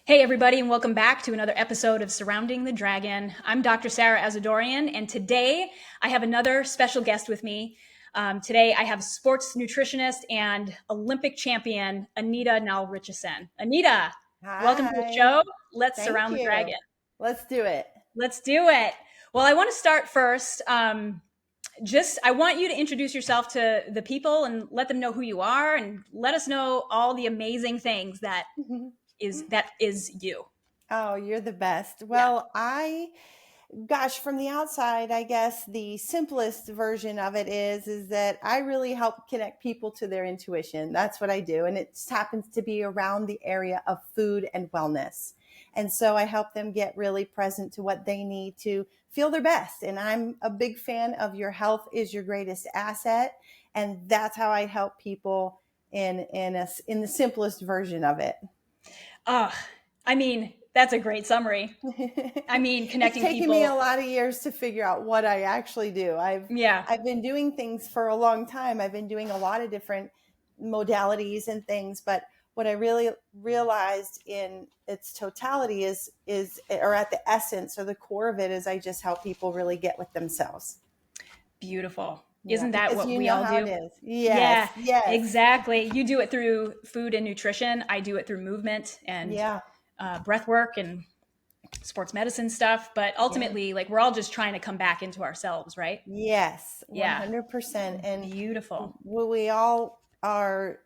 Hey, everybody, and welcome back to another episode of Surrounding the Dragon. I'm Dr. Sara Asadoorian, and today I have another special guest with me. Today I have sports nutritionist and Olympic champion Anita Nall Richesson. Anita, welcome to the Hi, show. Let's thank surround the you. dragon. Let's do it. Let's do it. Well, I want to start first. I want you to introduce yourself to the people and let them know who you are, and let us know all the amazing things that is you. Oh, you're the best. Yeah. Gosh, from the outside, I guess the simplest version of it is that I really help connect people to their intuition. That's what I do. And it just happens to be around the area of food and wellness. And so I help them get really present to what they need to feel their best. And I'm a big fan of your health is your greatest asset. And that's how I help people in the simplest version of it. Ugh, I mean, that's a great summary. I mean, It's connecting taken me a people. lot of years to figure out what I actually do. Yeah, I've been doing things for a long time. I've been doing a lot of different modalities and things, but what I really realized in its totality is or at the essence or the core of it is I just help people really get with themselves. beautiful. Yeah, Isn't that because what you we know all how it do? is. Yeah, Yes, yes. exactly. You do it through food and nutrition. I do it through movement and Yeah, breath work and sports medicine stuff. But yeah. ultimately, like, we're all just trying to come back into ourselves, right? Yes, Yeah, 100%. And beautiful. we all are,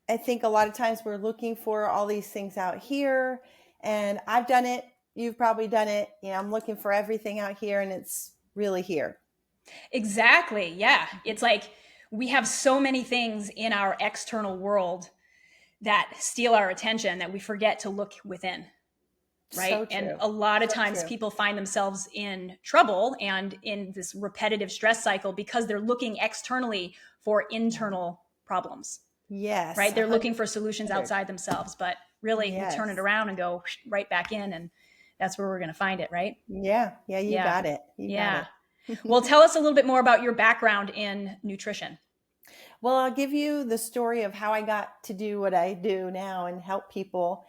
I think a lot of times we're looking for all these things out here, and I've done it. You've probably done it. I'm looking for everything out here, and it's really here. Exactly. Yeah. It's like we have so many things in our external world that steal our attention that we forget to look within. Right. So And true. a lot of So times true. people find themselves in trouble and in this repetitive stress cycle because they're looking externally for internal problems, Yes, right? a They're hundred. looking for solutions outside themselves, but really we turn it Yes. around and go right back in, and that's where we're going to find it, right? Yeah. Yeah. You Yeah. got it. You got Yeah. it. Well, tell us a little bit more about your background in nutrition. Well, I'll give you the story of how I got to do what I do now and help people.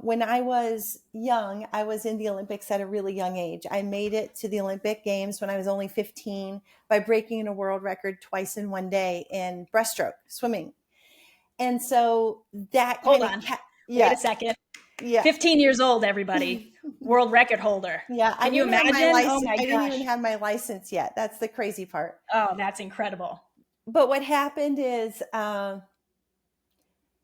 When I was young, I was in the Olympics at a really young age. I made it to the Olympic Games when I was only 15 by breaking a world record twice in one day in breaststroke swimming. And so that Hold kind of, on. Wait yeah, a second. yeah, 15 years old, everybody. World record holder. yeah. I Can you didn't have my imagine? Oh license. my I didn't even gosh. have my license yet. That's the crazy part. Oh, that's incredible. But what happened is,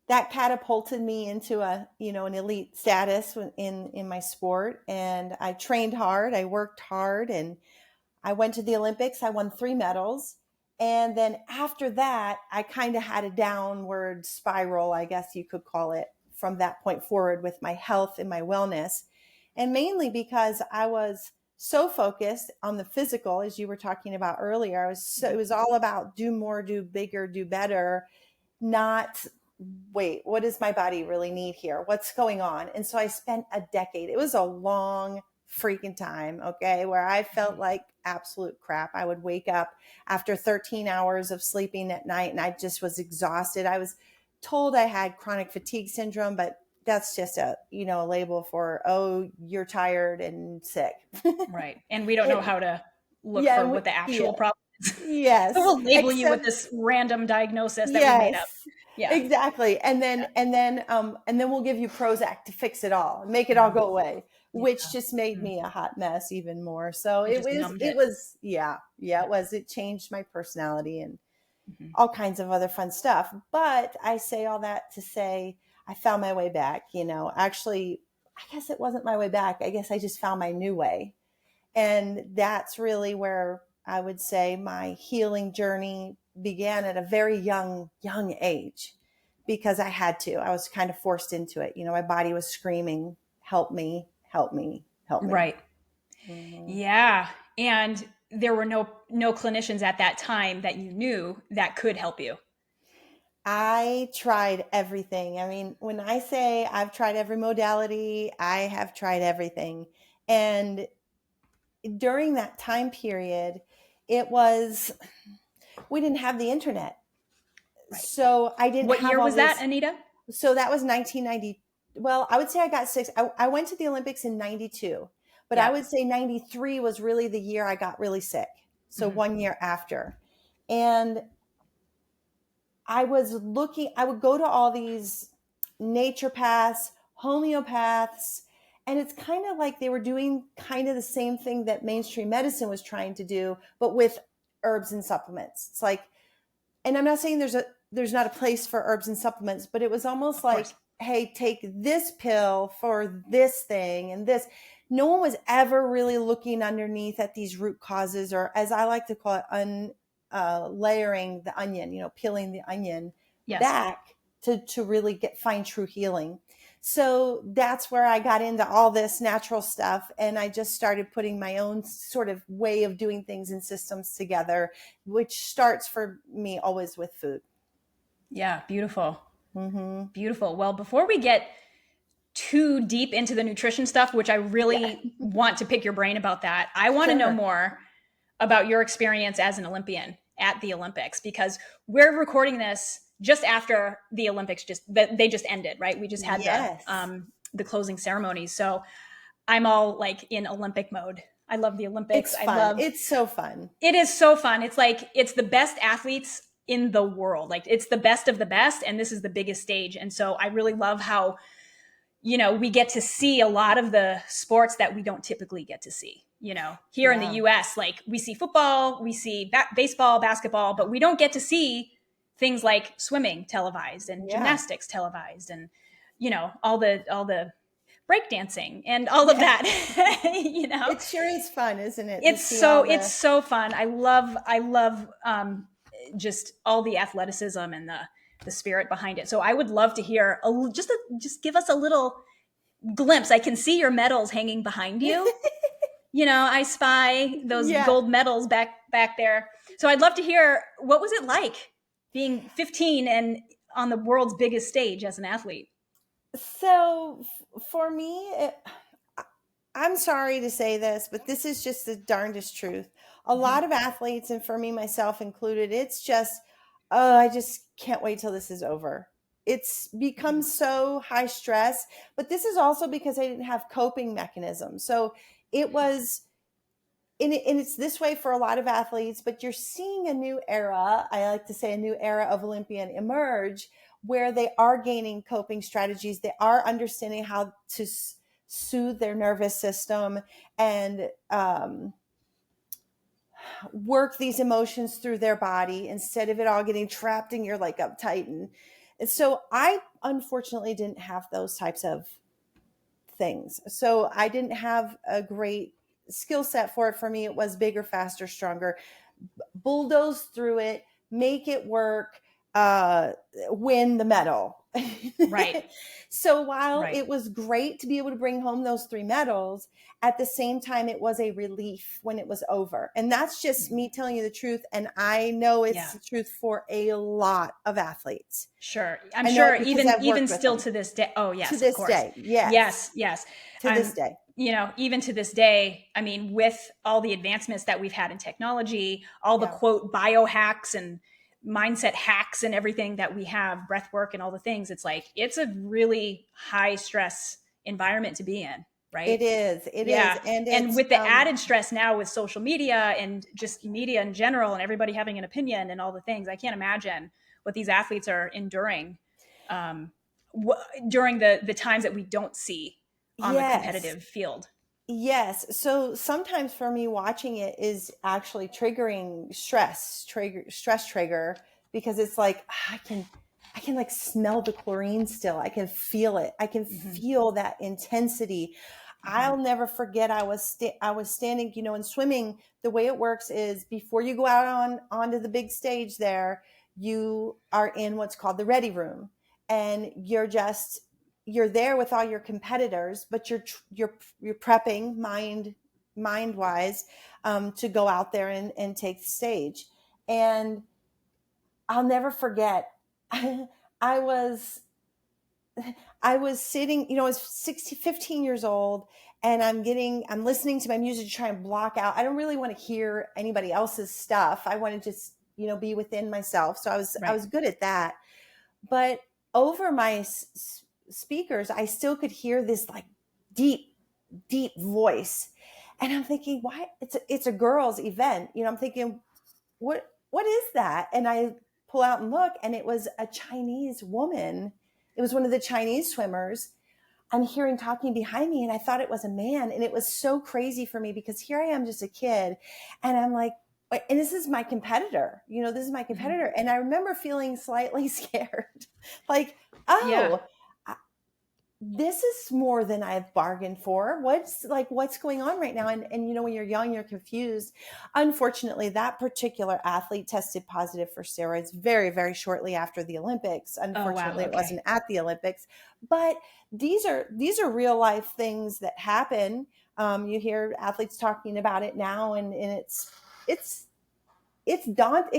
that catapulted me into an elite status in my sport. And I trained hard, I worked hard, and I went to the Olympics. I won 3 medals. And then after that, I kind of had a downward spiral, I guess you could call it, from that point forward with my health and my wellness. And mainly because I was so focused on the physical, as you were talking about earlier. It was all about do more, do bigger, do better, not wait, what does my body really need here? What's going on? And so I spent a decade. It was a long freaking time, okay, where I felt like absolute crap. I would wake up after 13 hours of sleeping at night and I just was exhausted. I was told I had chronic fatigue syndrome, but that's just a label for, oh, you're tired and sick. Right. And we don't know it, how to look yeah, for what the yeah, actual problem is. So yes, we'll label you with except this random diagnosis that we made up. yes, Yeah. exactly. And then we'll give you Prozac to fix it all, make it all go away, Yeah. which just made Mhm. me a hot mess even more. So It it just was, numbed it it. was, yeah, yeah, Yeah. it was. It changed my personality and Mhm. all kinds of other fun stuff. But I say all that to say I found my way back. Actually, I guess it wasn't my way back. I guess I just found my new way. And that's really where I would say my healing journey began at a very young age because I had to. I was kind of forced into it. My body was screaming, help me, help me, help me. Right. Mhm. Yeah. And there were no clinicians at that time that you knew that could help you. I tried everything. I mean, when I say I've tried every modality, I have tried everything. And during that time period, it was, we didn't have the internet. Right. So I didn't What have year all was that, this. Anita? So that was 1990. well, I would say I got six. I went to the Olympics in 92, but I Yeah. would say 93 was really the year I got really sick. So Hmm. 1 year after. And I would go to all these naturopaths, homeopaths, and it's kind of like they were doing kind of the same thing that mainstream medicine was trying to do, but with herbs and supplements. It's like, and I'm not saying there's not a place for herbs and supplements, but it was almost Of course. like, hey, take this pill for this thing and this. No one was ever really looking underneath at these root causes, or as I like to call it, layering the onion, peeling the onion Yes. back to really find true healing. So that's where I got into all this natural stuff. And I just started putting my own sort of way of doing things and systems together, which starts for me always with food. Yeah. Beautiful. Mm-hmm. Beautiful. Well, before we get too deep into the nutrition stuff, which I Yeah, really want to pick your brain about that, I want to know sure. more about your experience as an Olympian at the Olympics, because we're recording this just after the Olympics they just ended, right? We just had Yes. the closing ceremonies. So I'm all like in Olympic mode. I love the Olympics. It's I fun. love It's so fun. it is so fun. It's like it's the best athletes in the world. Like it's the best of the best and this is the biggest stage. And so I really love how we get to see a lot of the sports that we don't typically get to see. Here in the Yeah. US, like we see football, we see baseball, basketball, but we don't get to see things like swimming televised and Yeah. gymnastics televised and all the breakdancing and all of Yeah. that. It sure is fun, isn't it? To it's see so all it's the, so fun. I love just all the athleticism and the spirit behind it. So I would love to hear just give us a little glimpse. I can see your medals hanging behind you. I spy those yeah. gold medals back there. So I'd love to hear, what was it like being 15 and on the world's biggest stage as an athlete? So for me, I'm sorry to say this, but this is just the darndest truth. A Mm-hmm. lot of athletes, and for me, myself included, it's just, oh, I just can't wait till this is over. It's Mm-hmm. become so high stress, but this is also because I didn't have coping mechanisms. So it was, and it's this way for a lot of athletes, but you're seeing a new era. I like to say a new era of Olympian emerge where they are gaining coping strategies. They are understanding how to soothe their nervous system and work these emotions through their body instead of it all getting trapped in your like uptight. And so I unfortunately didn't have those types of things. So I didn't have a great skill set for it. For me, it was bigger, faster, stronger, bulldoze through it, make it work, uh, win the medal. Right. So while Right. it was great to be able to bring home those 3 medals, at the same time, it was a relief when it was over. And that's just Mhm. me telling you the truth. And I know it's Yeah. the truth for a lot of athletes. Sure. I'm I know sure it because even I've even worked with still them to this day. Oh, to yes, of this course. day. Yes, Yes, yes. to this day. Even to this day, I mean, with all the advancements that we've had in technology, all the Yeah. quote biohacks and mindset hacks and everything that we have, breath work and all the things, it's like it's a really high stress environment to be in, It right? is. It is. Yeah. And And it's, with the added stress now with social media and just media in general and everybody having an opinion and all the things, I can't imagine what these athletes are enduring um, during the times that we don't see on the yes. competitive field. Yes. So sometimes for me, watching it is actually triggering stress trigger, because it's like I can like smell the chlorine still. I can feel it. I can Mm-hmm. feel that intensity. Mm-hmm. I'll never forget. I was standing, in swimming. The way it works is before you go out onto the big stage there, you are in what's called the ready room, and you're there with all your competitors, but you're prepping mind wise, to go out there and take the stage. And I'll never forget. I was I was sitting, I was 15 years old, and I'm listening to my music to try and block out. I don't really want to hear anybody else's stuff. I want to just, be within myself. So I Right. was good at that. But over my speakers, I still could hear this like deep, deep voice. And I'm thinking, why? It's a girls' event. I'm thinking, what is that? And I pull out and look, and it was a Chinese woman. It was one of the Chinese swimmers. I'm hearing talking behind me, and I thought it was a man. And it was so crazy for me because here I am, just a kid. And I'm like, and this is my competitor, this is my competitor. Mm-hmm. And I remember feeling slightly scared, like, oh, this is more than I've bargained for. What's going on right now? And when you're young, you're confused. Unfortunately, that particular athlete tested positive for steroids very, very shortly after the Olympics. Unfortunately, It wasn't at the Olympics, but these are real life things that happen. You hear athletes talking about it now, and it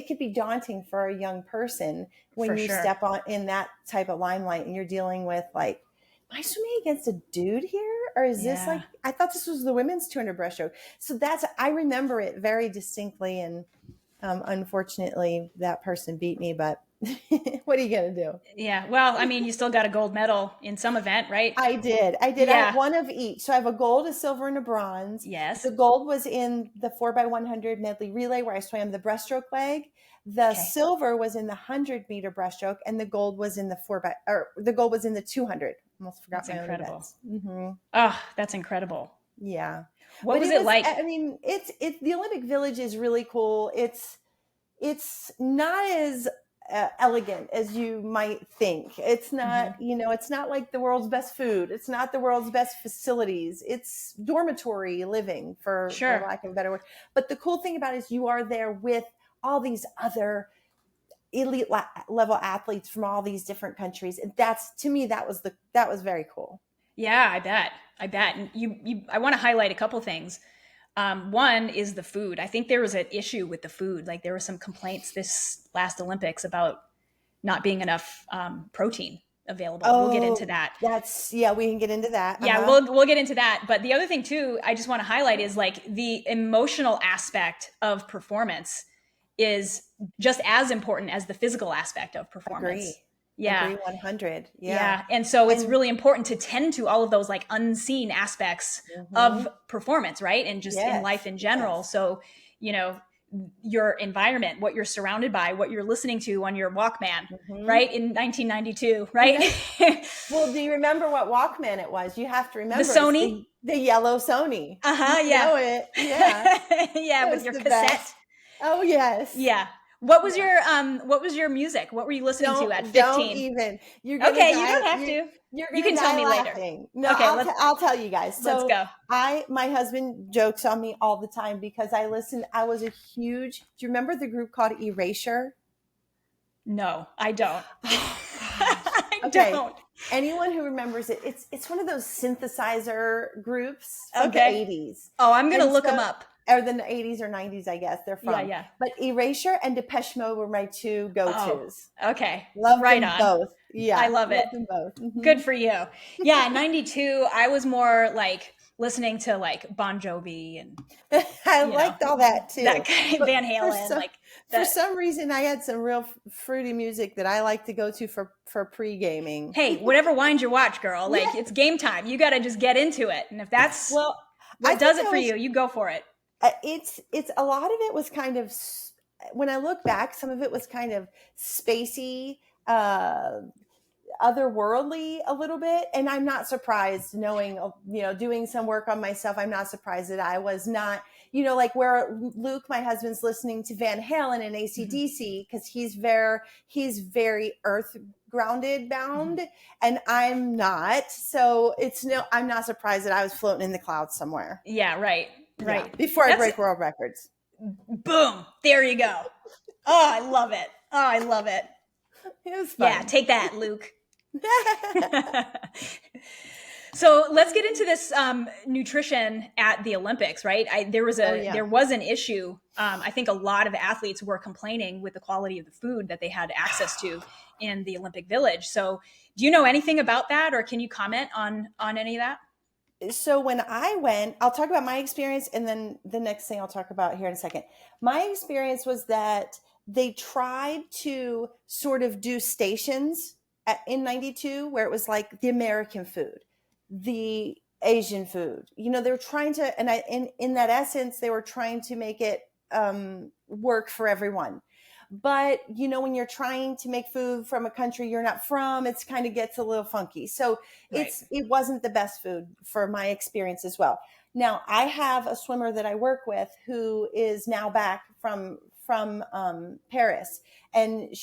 could be daunting for a young person when you step on in that type of limelight and you're dealing with like, am I swimming against a dude here? Or is this like, I thought this was the women's 200 breaststroke. So I remember it very distinctly. And unfortunately that person beat me, but what are you going to do? Yeah. Well, I mean, you still got a gold medal in some event, right? I did. Yeah. I have one of each. So I have a gold, a silver, and a bronze. Yes. The gold was in the 4x100 medley relay where I swam the breaststroke leg. The silver was in the 100-meter breaststroke, and the gold was in the 200. Almost forgot. That's my incredible. Mm-hmm. Oh, that's incredible. Yeah. What was it like? I mean, the Olympic Village is really cool. It's not as elegant as you might think. It's not, it's not like the world's best food. It's not the world's best facilities. It's dormitory living for lack of a better word. But the cool thing about it is you are there with all these other elite level athletes from all these different countries. And to me, that was very cool. Yeah, I bet. And I want to highlight a couple things. One is the food. I think there was an issue with the food. Like there were some complaints this last Olympics about not being enough protein available. We'll get into that. We can get into that. Yeah, we'll get into that. But the other thing too, I just want to highlight is like the emotional aspect of performance is just as important as the physical aspect of performance. Agree. Yeah. Agree 100. Yeah. And so it's really important to tend to all of those like unseen aspects of performance, right? And just in life in general. Yes. So, your environment, what you're surrounded by, what you're listening to on your Walkman, right? In 1992, right? Well, do you remember what Walkman it was? You have to remember. The Sony? The yellow Sony. Yeah. Know it. Yeah. Yeah, with your cassette. Best. Oh, yes. Yeah. What was your music? What were you listening to at 15? Don't even. You don't have to. You can tell me laughing. later. No, okay, I'll tell you guys. So let's go. My husband jokes on me all the time because I was a huge, do you remember the group called Erasure? No, I don't. I don't. Anyone who remembers it, it's one of those synthesizer groups from the 80s. Oh, I'm going to look them up. Or the 80s or 90s, I guess they're from. Yeah. But Erasure and Depeche Mode were my two go-tos. Oh, okay. Love them both. Yeah. I love it. Them both. Good for you. Yeah, 92, I was more like listening to like Bon Jovi and I liked all that too. That kind of Van Halen. For some reason, I had some real fruity music that I like to go to for pre-gaming. Hey, whatever winds your watch, girl. Like it's game time. You got to just get into it. And if that's what does it for you, you go for it. It's a lot of it was kind of, when I look back, some of it was kind of spacey, otherworldly a little bit. And I'm not surprised knowing, doing some work on myself. I'm not surprised that I was not, like where Luke, my husband's listening to Van Halen and AC/DC because he's very earth grounded bound and I'm not. So I'm not surprised that I was floating in the clouds somewhere. Yeah. Right. Right. Yeah, before I break world records. Boom. There you go. Oh, I love it. It was fun. Yeah. Take that, Luke. So let's get into this nutrition at the Olympics, right? There was an issue. I think a lot of athletes were complaining with the quality of the food that they had access to in the Olympic Village. So do you know anything about that, or can you comment on any of that? So when I went, I'll talk about my experience, and then the next thing I'll talk about here in a second. My experience was that they tried to sort of do stations in 92, where it was like the American food, the Asian food, they were trying to, and in that essence, they were trying to make it work for everyone. But, when you're trying to make food from a country you're not from, it's kind of gets a little funky. So Right. it wasn't the best food for my experience as well. Now, I have a swimmer that I work with who is now back from Paris, and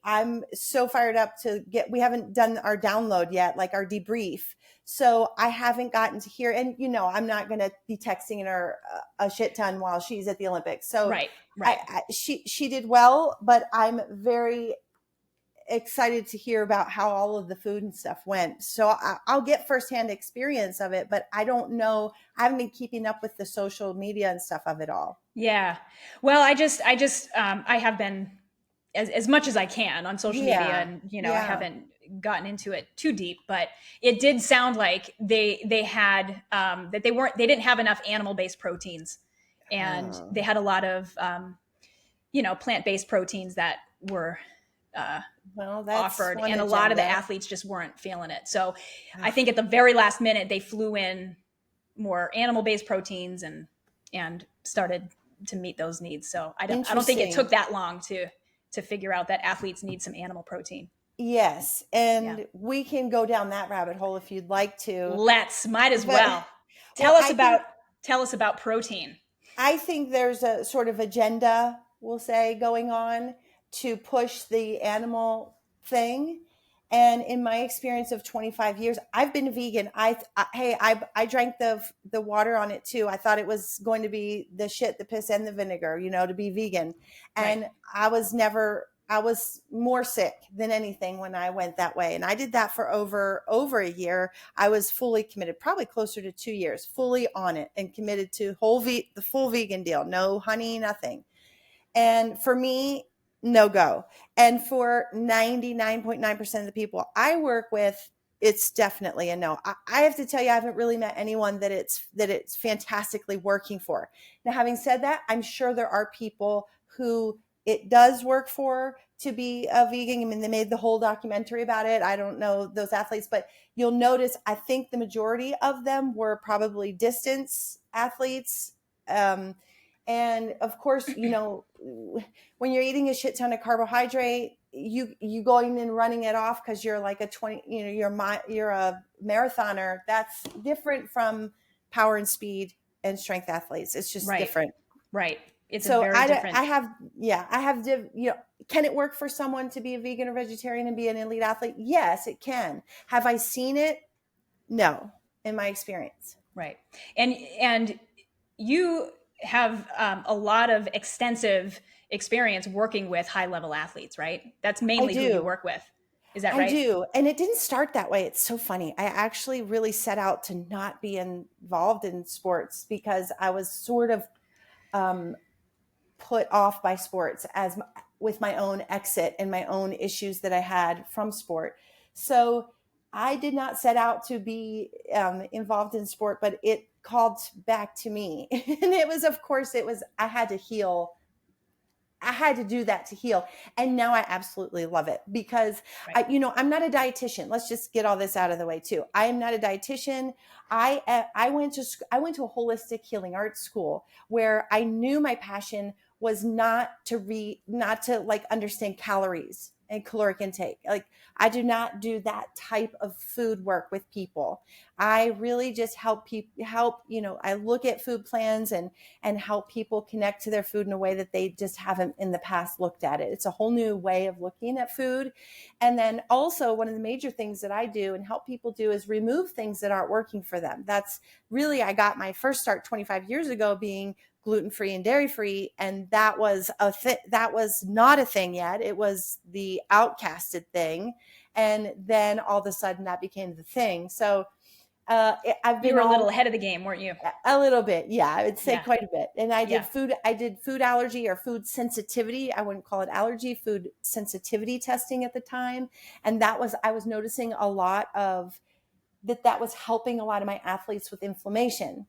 I'm so fired up to we haven't done our download yet, like our debrief. So I haven't gotten to hear, and I'm not going to be texting her a shit ton while she's at the Olympics. So Right. Right. she did well, but I'm very excited to hear about how all of the food and stuff went. So I'll get firsthand experience of it, but I don't know. I haven't been keeping up with the social media and stuff of it all. Yeah. Well, I have been as much as I can on social media, Yeah. and I Yeah. haven't gotten into it too deep, but it did sound like they had that they didn't have enough animal based proteins, and Oh. they had a lot of plant based proteins that were Well, that's offered, one and a lot of the agenda. athletes just weren't feeling it. So I think at the very last minute they flew in more animal based proteins and started to meet those needs. So I don't think it took Interesting. that long to figure out that athletes need some animal protein. Yes, Yeah. and we can go down that rabbit hole if you'd like to. Might as But well. well, Tell us about protein. I think there's a sort of agenda, we'll say, going on to push the animal thing. And in my experience of 25 years, I've been vegan. I drank the water on it too. I thought it was going to be the shit, the piss, and the vinegar, to be vegan. Right. And I was more sick than anything when I went that way. And I did that for over a year. I was fully committed, probably closer to 2 years, fully on it and committed to the full vegan deal. No honey, nothing. And for me, no go. And for 99.9% of the people I work with, it's definitely a no. I have to tell you, I haven't really met anyone that it's fantastically working for. Now, having said that, I'm sure there are people who it does work for to be a vegan. I mean, they made the whole documentary about it. I don't know those athletes, but you'll notice, I think the majority of them were probably distance athletes. And of course, when you're eating a shit ton of carbohydrate, you going and running it off because you're like you're a marathoner. That's different from power and speed and strength athletes. It's just Right. different. Right. It's a So very different. can it work for someone to be a vegan or vegetarian and be an elite athlete? Yes, it can. Have I seen it? No, in my experience. Right. And you have a lot of extensive experience working with high level athletes, right? That's I mainly who you do. work with. Is that I right? do. And it didn't start that way. It's so funny. I actually really set out to not be involved in sports because I was sort of put off by sports with my own exit and my own issues that I had from sport. So I did not set out to be involved in sport, but it called back to me. And I had to heal. I had to do that to heal. And now I absolutely love it because Right. I'm not a dietitian. Let's just get all this out of the way too. I am not a dietitian. I went to a holistic healing arts school where I knew my passion was not to like understand calories and caloric intake. Like I do not do that type of food work with people. I really just help people I look at food plans and help people connect to their food in a way that they just haven't in the past looked at it. It's a whole new way of looking at food. And then also one of the major things that I do and help people do is remove things that aren't working for them. That's really, I got my first start 25 years ago being gluten-free and dairy-free. And that was that was not a thing yet. It was the outcasted thing. And then all of a sudden that became the thing. So I've You been were a little ahead of the game, weren't you? a little bit. Yeah, I would say Yeah. quite a bit. And I Yeah. did food allergy or food sensitivity. I wouldn't call it allergy, food sensitivity testing at the time. And I was noticing a lot of that was helping a lot of my athletes with inflammation,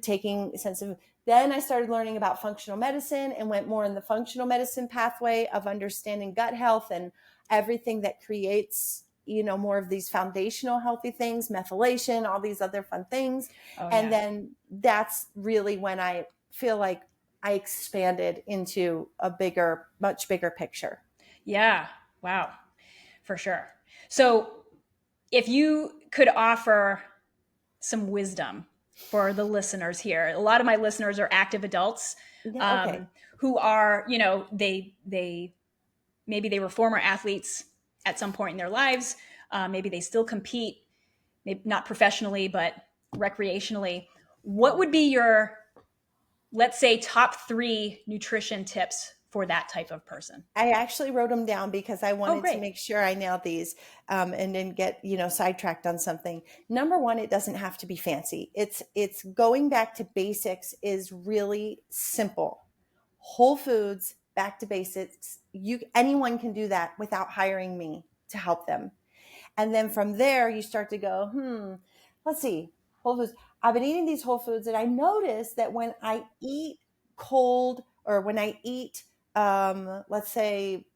taking sensitive. Then I started learning about functional medicine and went more in the functional medicine pathway of understanding gut health and everything that creates more of these foundational healthy things, methylation, all these other fun things. Oh, And yeah. then that's really when I feel like I expanded into a much bigger picture. Yeah. Wow. For sure. So if you could offer some wisdom for the listeners here, a lot of my listeners are active adults, Yeah. Okay. who are, they maybe they were former athletes at some point in their lives. Maybe they still compete, maybe not professionally, but recreationally. What would be your, let's say, top 3 nutrition tips for that type of person? I actually wrote them down because I Oh, wanted to great. make sure I nailed these, and didn't get, sidetracked on something. Number one, it doesn't have to be fancy. It's going back to basics is really simple. Whole foods, back to basics. Anyone can do that without hiring me to help them. And then from there, you start to go, let's see, whole foods. I've been eating these whole foods, and I notice that when I eat cold, or when I eat, let's say,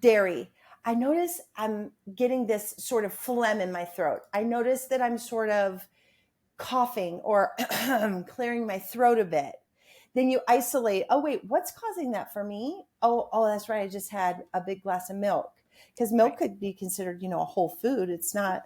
dairy, I notice I'm getting this sort of phlegm in my throat. I notice that I'm sort of coughing or clearing my throat a bit. Then you isolate, oh wait, what's causing that for me? Oh, that's right, I just had a big glass of milk. Because milk Right. could be considered, a whole food. It's not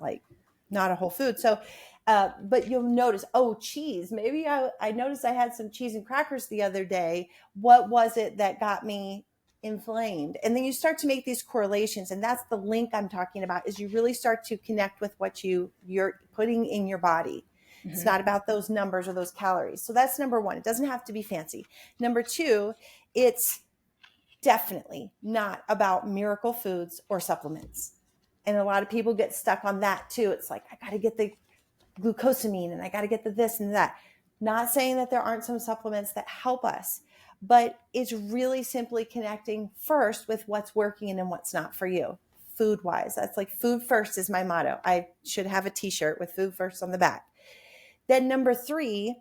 like not a whole food. So but you'll notice, oh, cheese, maybe I noticed I had some cheese and crackers the other day. What was it that got me inflamed? And then you start to make these correlations, and that's the link I'm talking about, is you really start to connect with what you're putting in your body. It's Mm-hmm. not about those numbers or those calories. So that's number one. It doesn't have to be fancy. Number two, it's definitely not about miracle foods or supplements. And a lot of people get stuck on that too. It's like, I got to get the glucosamine and I got to get the this and that. Not saying that there aren't some supplements that help us, but it's really simply connecting first with what's working and then what's not for you, food wise. That's like, food first is my motto. I should have a t-shirt with food first on the back. Then number 3,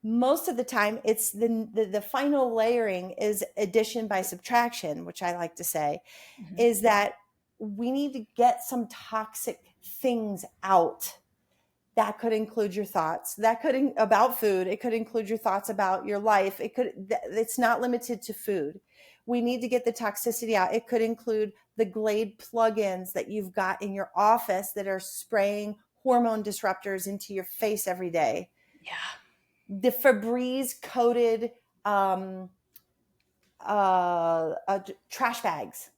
most of the time it's the final layering is addition by subtraction, which I like to say, Mm-hmm. is that we need to get some toxic things out. That could include your thoughts. That could about food. It could include your thoughts about your life. It's not limited to food. We need to get the toxicity out. It could include the Glade plugins that you've got in your office that are spraying hormone disruptors into your face every day. Yeah. The Febreze coated trash bags.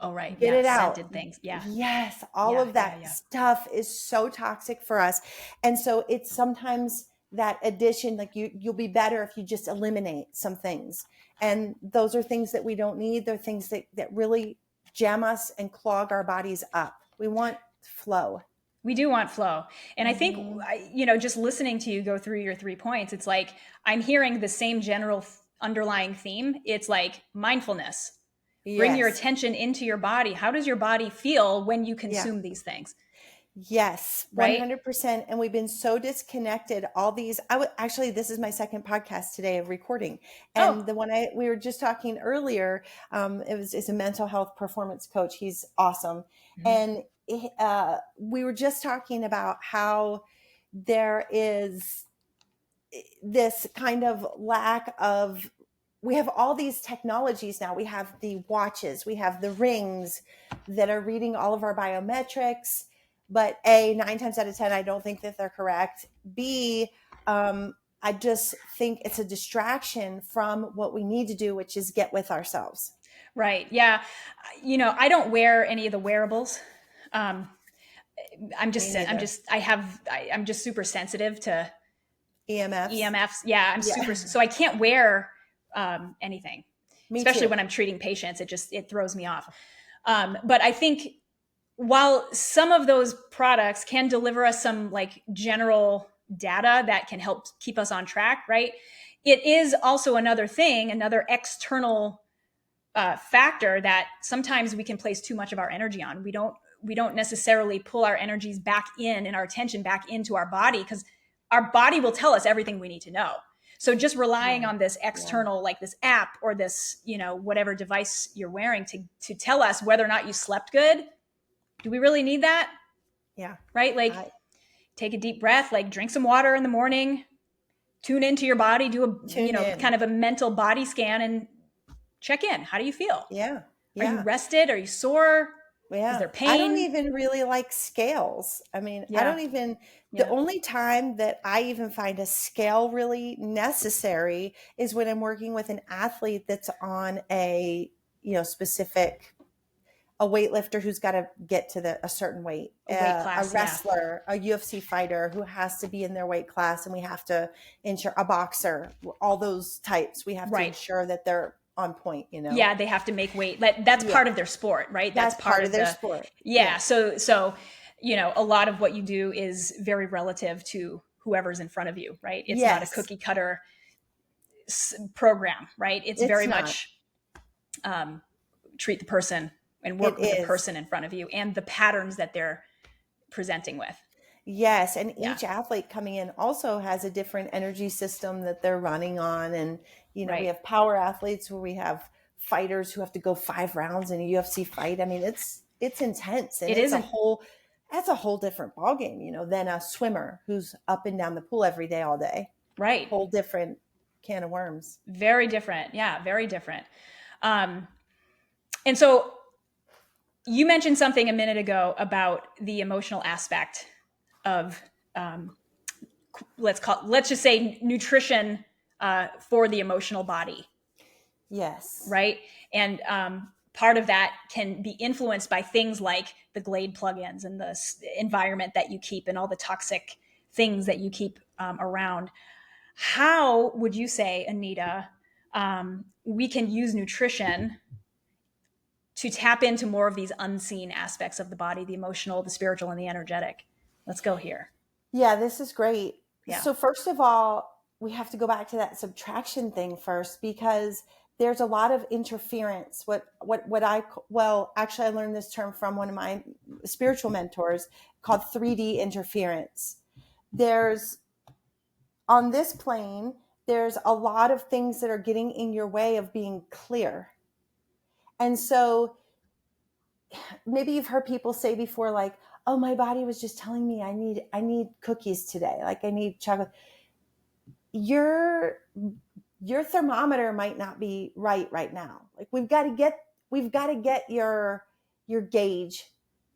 Oh, right. Get Yeah. it out. Scented things. Yeah. Yes, all Yeah. of that Yeah. stuff is so toxic for us. And so it's sometimes that addition, like you'll be better if you just eliminate some things. And those are things that we don't need. They're things that really jam us and clog our bodies up. We want flow. We do want flow. And I think, Mm-hmm. just listening to you go through your 3 points, it's like I'm hearing the same general underlying theme. It's like mindfulness. Bring your Yes. attention into your body. How does your body feel when you Yeah. consume these things? Yes, Right? 100%. And we've been so disconnected. All these, actually, this is my second podcast today of recording. Oh, And the one we were just talking earlier, it's a mental health performance coach. He's awesome. mhm. And we were just talking about how there is this kind of lack of, we have all these technologies now. We have the watches, we have the rings that are reading all of our biometrics, but A, 9 times out of 10, I don't think that they're correct. B, I just think it's a distraction from what we need to do, which is get with ourselves. Right. Yeah. I don't wear any of the wearables. Um, I'm Me just, neither. I'm just super sensitive to EMFs. EMFs. Yeah. I'm super, Yeah, so I can't wear anything, me especially too. when I'm treating patients. It throws me off. But I think while some of those products can deliver us some like general data that can help keep us on track, right? It is also another thing, another external factor that sometimes we can place too much of our energy on. We don't necessarily pull our energies back in and our attention back into our body, because our body will tell us everything we need to know. So just relying Yeah. on this Yeah. external, like this app or this, whatever device you're wearing to tell us whether or not you slept good. Do we really need that? Yeah. Right? Like, I take a deep breath, like drink some water in the morning, tune into your body, do tuned in. kind of a mental body scan and check in. How do you feel? Yeah. Are you Yeah. rested? Are you sore? Is Yeah. there I don't pain? even really like scales. I mean, I Yeah. don't even, the Yeah. only time that I even find a scale really necessary is when I'm working with an athlete that's on a, specific, a weightlifter who's got to get to a certain weight, A weight a class. Yeah. wrestler, a UFC fighter who has to be in their weight class, and we have to ensure, a boxer, all those types, we have to Right. ensure that they're on point, Yeah. They have to make weight. That's Yeah. part of their sport, right? That's That's part part of of their the, sport. yeah. Yeah. So, a lot of what you do is very relative to whoever's in front of you, right? It's not a Yes. cookie cutter program, right? It's It's very not. much treat the person and It work with the is. person in front of you and the patterns that they're presenting with. Yes. And Yeah. each athlete coming in also has a different energy system that they're running on. And, we Right. have power athletes where we have fighters who have to go 5 rounds in a UFC fight. I mean, it's intense, and It it's isn't. that's a whole different ballgame, than a swimmer who's up and down the pool every day, all day. Right. Whole different can of worms. Very different. Yeah, very different. And so you mentioned something a minute ago about the emotional aspect of, let's just say nutrition for the emotional body, Yes. right? And part of that can be influenced by things like the Glade plugins and the environment that you keep and all the toxic things that you keep around. How would you say, Anita, we can use nutrition to tap into more of these unseen aspects of the body, the emotional, the spiritual, and the energetic? Let's go here. Yeah, this is great. Yeah. So first of all, we have to go back to that subtraction thing first, because there's a lot of interference. Actually, I learned this term from one of my spiritual mentors, called 3D interference. There's, on this plane, there's a lot of things that are getting in your way of being clear. And so maybe you've heard people say before, like, oh, my body was just telling me I need cookies today. Like, I need chocolate. Your thermometer might not be right now. Like, we've got to get your gauge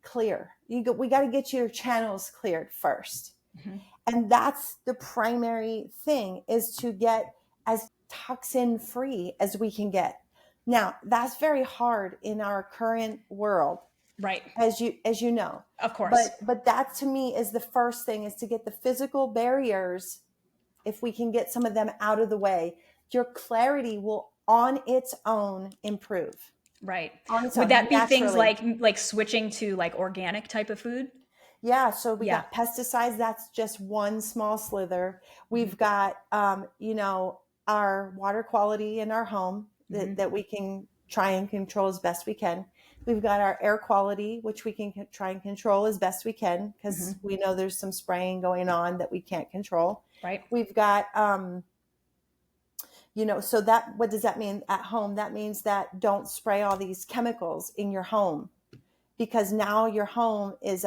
clear. We got to get your channels cleared first. Mm-hmm. And that's the primary thing, is to get as toxin free as we can get. Now, that's very hard in our current world. Right. As you know. Of course. But that, to me, is the first thing, is to get the physical barriers. If we can get some of them out of the way, your clarity will on its own improve. Right. On its Would own, that be things naturally. like switching to like organic type of food? Yeah. So we got pesticides. That's just one small slither. We've got, our water quality in our home that we can try and control as best we can. We've got our air quality, which we can try and control as best we can, because we know there's some spraying going on that we can't control. Right. We've got, so that, what does that mean at home? That means that don't spray all these chemicals in your home, because now your home is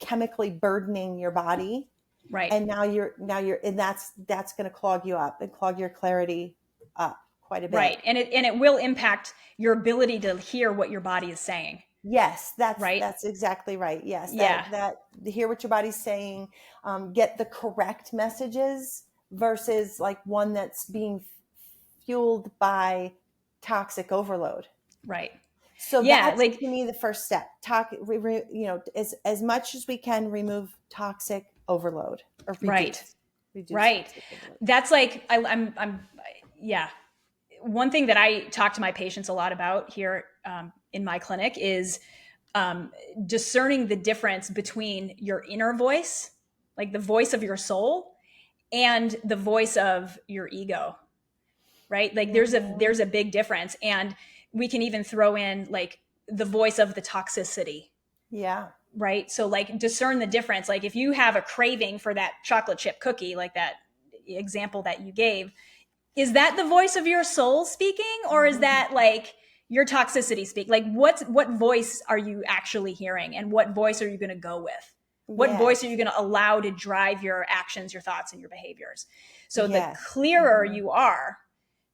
chemically burdening your body. Right. And now you're, and that's going to clog you up and clog your clarity up quite a bit. Right. And it will impact your ability to hear what your body is saying. Yes, that's right. That's exactly right. Yes. That hear what your body's saying, get the correct messages versus like one that's being fueled by toxic overload. Right. So that's, like, to me, the first step. As much as we can, remove toxic overload or reduce. Right. Reduce right. overload. That's like, yeah. One thing that I talk to my patients a lot about here in my clinic is discerning the difference between your inner voice, like the voice of your soul, and the voice of your ego. Right? Like there's a big difference. And we can even throw in like the voice of the toxicity. Yeah. Right. So like discern the difference. Like if you have a craving for that chocolate chip cookie, like that, example that you gave, is that the voice of your soul speaking, or is that like your toxicity speak? Like what voice are you actually hearing, and what voice are you going to go with? What voice are Yes. you going to allow to drive your actions, your thoughts, and your behaviors? So the Yes. clearer you are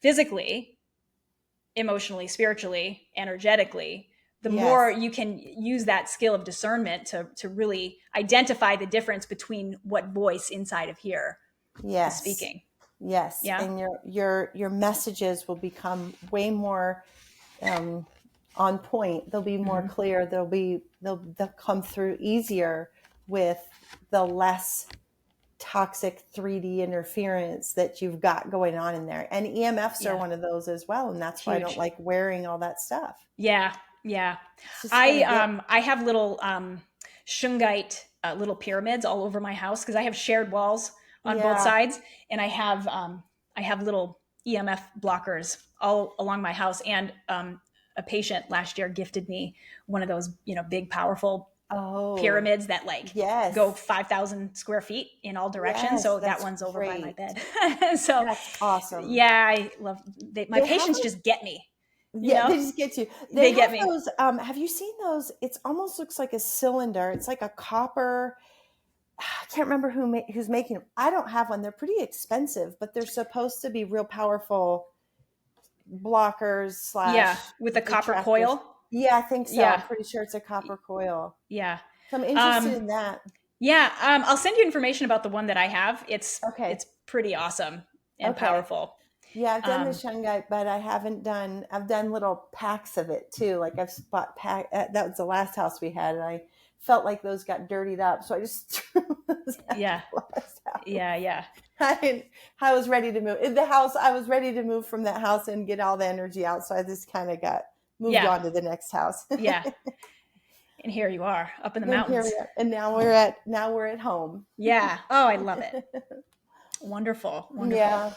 physically, emotionally, spiritually, energetically, the more Yes. you can use that skill of discernment to really identify the difference between what voice inside of here is Yes. speaking. Yes. Yeah. And your messages will become way more on point. They'll be more clear. They'll come through easier with the less toxic 3D interference that you've got going on in there. And EMFs are one of those as well. And that's why I don't Huge. like wearing all that stuff. Yeah. Yeah. It's just gonna get I have little shungite little pyramids all over my house because I have shared walls on both yeah. sides, and I have little EMF blockers all along my house. And a patient last year gifted me one of those, big, powerful Oh, pyramids that like go yes. 5,000 square feet in all directions. Yes, So that that's one's over by my great. bed. So That's awesome. yeah, I love my They have patients them. just get me, you Yeah, know, they just get you. They they get have me. those. Have you seen those? It's almost looks like a cylinder. It's like a copper. I can't remember who's making them. I don't have one. They're pretty expensive, but they're supposed to be real powerful blockers Yeah. slash With a copper detractors. coil. Yeah, I think so. I'm Yeah. pretty sure it's a copper coil. Yeah. So I'm interested Um, in that. yeah. I'll send you information about the one that I have. Okay. It's pretty awesome and Okay. powerful. Yeah, I've done the Um, shungite, but I've done little packs of it too. Like I've bought that was the last house we had, and I felt like those got dirtied up. So I just threw those out yeah. the last house. Yeah. Yeah. I was ready to move. In the house, I was ready to move from that house and get all the energy out. So I just kind of got moved Yeah. on to the next house. Yeah. And here you are up in the And here we mountains. are. And now we're at home. Yeah. Oh, I love it. Wonderful. Wonderful. Yeah.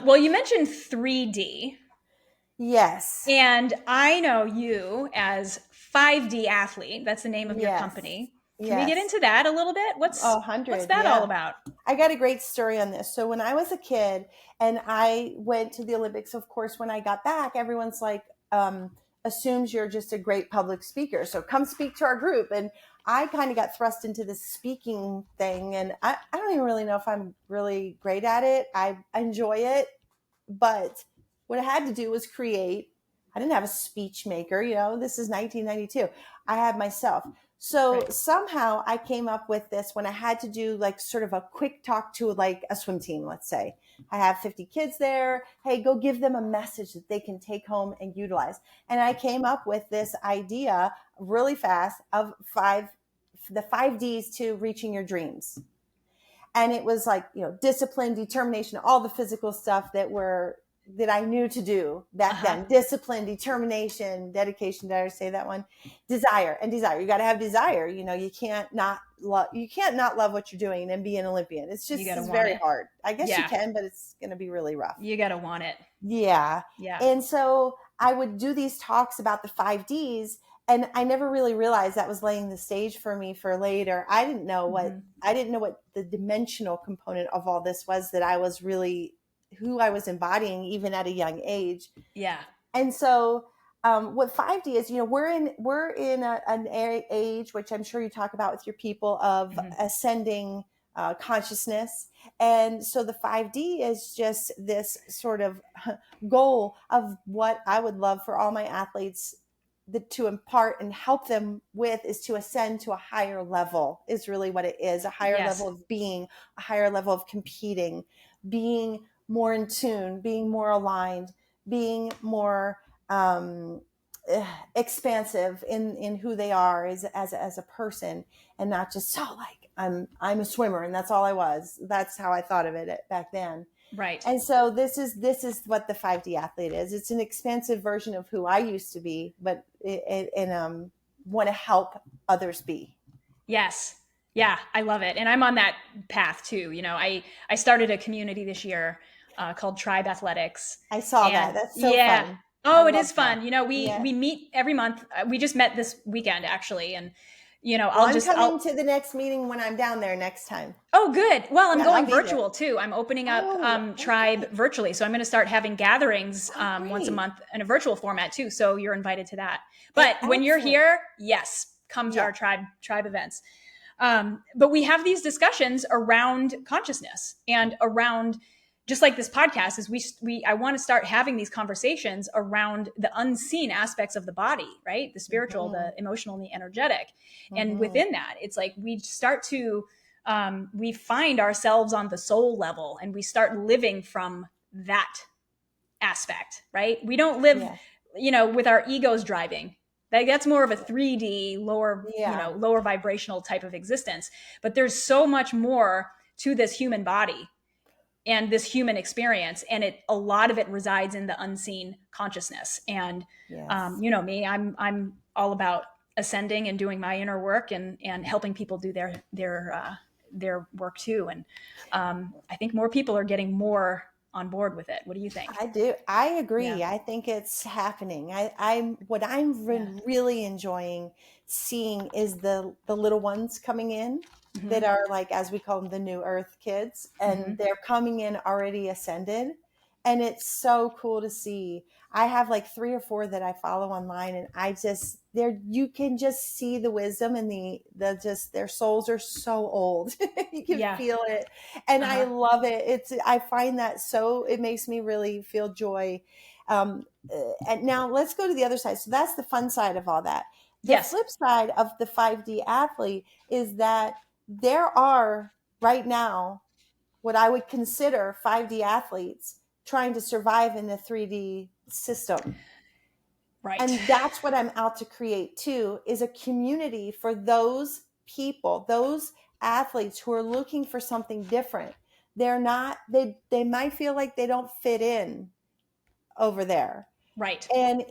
Well, you mentioned 3D, Yes. and I know you as 5D athlete. That's the name of your Yes. company. Can we get Yes. into that a little bit? Oh, What's 100. that all Yeah. about? I got a great story on this. So when I was a kid and I went to the Olympics, of course, when I got back, everyone's like, assumes you're just a great public speaker. So come speak to our group. And I kind of got thrust into this speaking thing. And I don't even really know if I'm really great at it. I enjoy it. But what I had to do was create. I didn't have a speech maker. This is 1992. I had myself. So Right. somehow I came up with this when I had to do like sort of a quick talk to like a swim team, let's say. I have 50 kids there. Hey, go give them a message that they can take home and utilize. And I came up with this idea really fast of the 5 Ds to reaching your dreams. And it was like, discipline, determination, all the physical stuff that I knew to do back then. Discipline, determination, dedication. Did I say that one? Desire. You got to have desire. You can't not love what you're doing and be an Olympian. It's very hard. I guess you can, but it's going to be really rough. You got to want it. Yeah. Yeah. And so I would do these talks about the 5 Ds, and I never really realized that was laying the stage for me for later. I didn't know what the dimensional component of all this was, that I was really who I was embodying even at a young age. Yeah. And so what 5D is, we're in an age, which I'm sure you talk about with your people, of ascending consciousness. And so the 5D is just this sort of goal of what I would love for all my athletes to impart and help them with, is to ascend to a higher level, is really what it is. A higher level of being, a higher level of competing, being more in tune, being more aligned, being more expansive in who they are as a person, and not just I'm a swimmer and that's all I was. That's how I thought of it back then. Right. And so this is what the 5D athlete is. It's an expansive version of who I used to be, but want to help others be. Yes. Yeah, I love it. And I'm on that path too. I started a community this year called Tribe Athletics. I saw that. That's so fun. Oh, it is fun. That. We meet every month. We just met this weekend actually, and Well, I'm I'll coming to the next meeting when I'm down there next time. Oh, good. Well, I'm Yeah, I'll going be there. virtual too. I'm opening up Oh, Tribe okay. virtually. So I'm going to start having gatherings Oh, once a great. month in a virtual format too. So you're invited to that. But when you're Excellent. here, yes, come to Yeah. our tribe events. But we have these discussions around consciousness and around, just like this podcast is I want to start having these conversations around the unseen aspects of the body, right? The spiritual, Hmm. the emotional, and the energetic. And Hmm. within that, it's like we start to we find ourselves on the soul level and we start living from that aspect, right? We don't live, Yeah. with our egos driving. That's more of a 3D, lower, Yeah. lower vibrational type of existence. But there's so much more to this human body and this human experience, and a lot of it resides in the unseen consciousness. And Yes. me, I'm all about ascending and doing my inner work and helping people do their work too. And I think more people are getting more on board with it. What do you think? I do. I Yeah. agree. I think it's happening. What I'm Yeah. really enjoying seeing is the little ones coming in that Hmm. are like, as we call them, the new earth kids, and Hmm. they're coming in already ascended. And it's so cool to see. I have like 3 or 4 that I follow online, and I just you can just see the wisdom and the just their souls are so old. You can Yeah. feel it, and I Uh-huh. love it. I find that so it makes me really feel joy. And now let's go to the other side. So that's the fun side of all that. The Yes. flip side of the 5D athlete is that there are right now what I would consider 5D athletes trying to survive in the 3D system. Right. And that's what I'm out to create too, is a community for those people, those athletes who are looking for something different. They might feel like they don't fit in over there. Right. And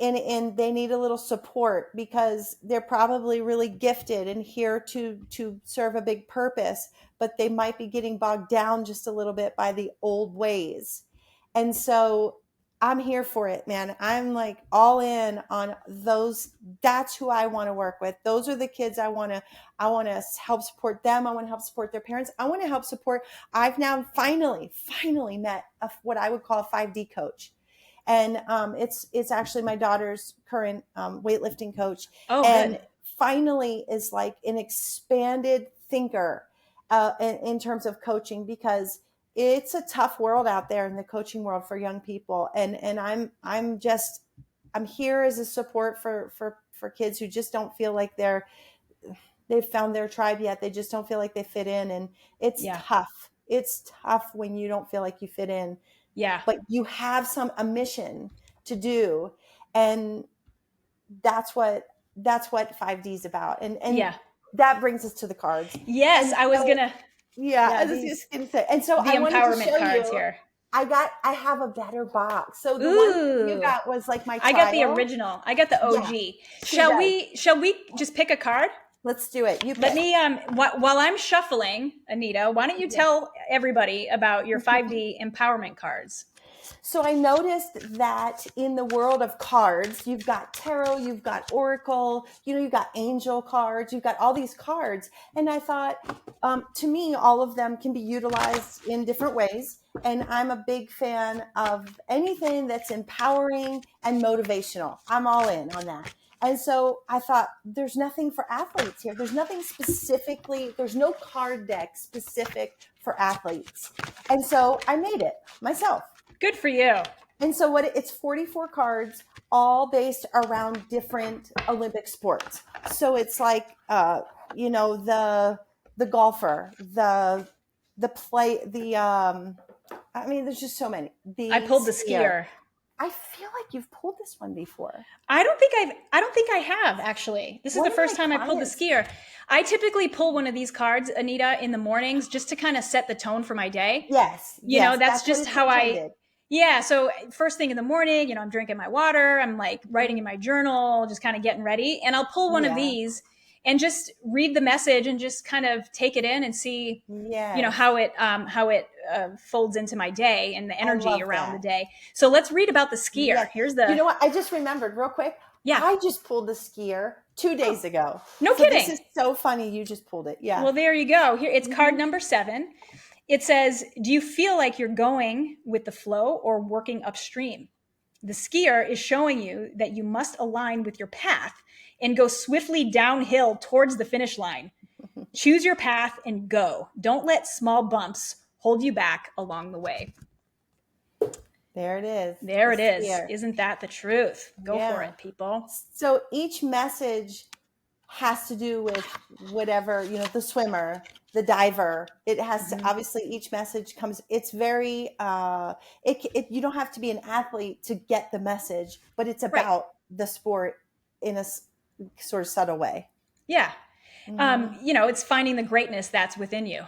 they need a little support because they're probably really gifted and here to serve a big purpose, but they might be getting bogged down just a little bit by the old ways. And so I'm here for it, man. I'm like all in on those. That's who I want to work with. Those are the kids I want to help support them. I want to help support their parents. I want to help support. I've now finally met what I would call a 5D coach, and it's actually my daughter's current weightlifting coach, Oh, and good. finally is like an expanded thinker in terms of coaching, because it's a tough world out there in the coaching world for young people, and I'm here as a support for kids who just don't feel like they've found their tribe yet. They just don't feel like they fit in, and Yeah. it's tough when you don't feel like you fit in, Yeah. but you have a mission to do. And that's what 5D is about. And Yeah. that brings us to the cards. Yes, And I was so, gonna. yeah, I Yeah, was these just gonna say, and so the I wanted to empowerment show cards you, here. I have a better box. So the one you Ooh, got was like my I got the trial. original. I got the Yeah, OG. she Shall does. we? Shall we just pick a card? Let's do it. You Let pick. me. While I'm shuffling, Anita, why don't you Yeah. tell everybody about your 5D empowerment cards? So I noticed that in the world of cards, you've got tarot, you've got oracle, you've got angel cards, you've got all these cards. And I thought, to me, all of them can be utilized in different ways. And I'm a big fan of anything that's empowering and motivational. I'm all in on that. And so I thought, there's nothing for athletes here. There's nothing specifically, there's no card deck specific for athletes. And so I made it myself. Good for you. And so it's 44 cards, all based around different Olympic sports. So it's like, the golfer, there's just so many. I The pulled the skier. skier. I feel like you've pulled this one before. I don't think I have actually. This is One the of my first time I pulled the clients. skier. I typically pull one of these cards, Anita, in the mornings just to kind of set the tone for my day. Yes, yes, That's that's what just it's how intended. yeah. So first thing in the morning, I'm drinking my water, I'm like writing in my journal, just kind of getting ready. And I'll pull one of Yeah, these and just read the message and just kind of take it in and see, yes. how it folds into my day and the I energy love around the that. day. So let's read about the skier. Yes. Here's You the, know what? I just remembered real quick. yeah. I just pulled the skier 2 days ago. No So this kidding. is so funny. You just pulled it. Yeah. Well, there you go. Here, it's card number 7. It says, do you feel like you're going with the flow or working upstream? The skier is showing you that you must align with your path and go swiftly downhill towards the finish line. Choose your path and go. Don't let small bumps hold you back along the way. There it is. There it is. Skier. Isn't that the truth? Go for Yeah. it, people. So each message has to do with whatever, the swimmer, the diver. It has to, obviously each message comes, it's very, you don't have to be an athlete to get the message, but it's about the sport in a sort of subtle way. Yeah. It's finding the greatness that's within you.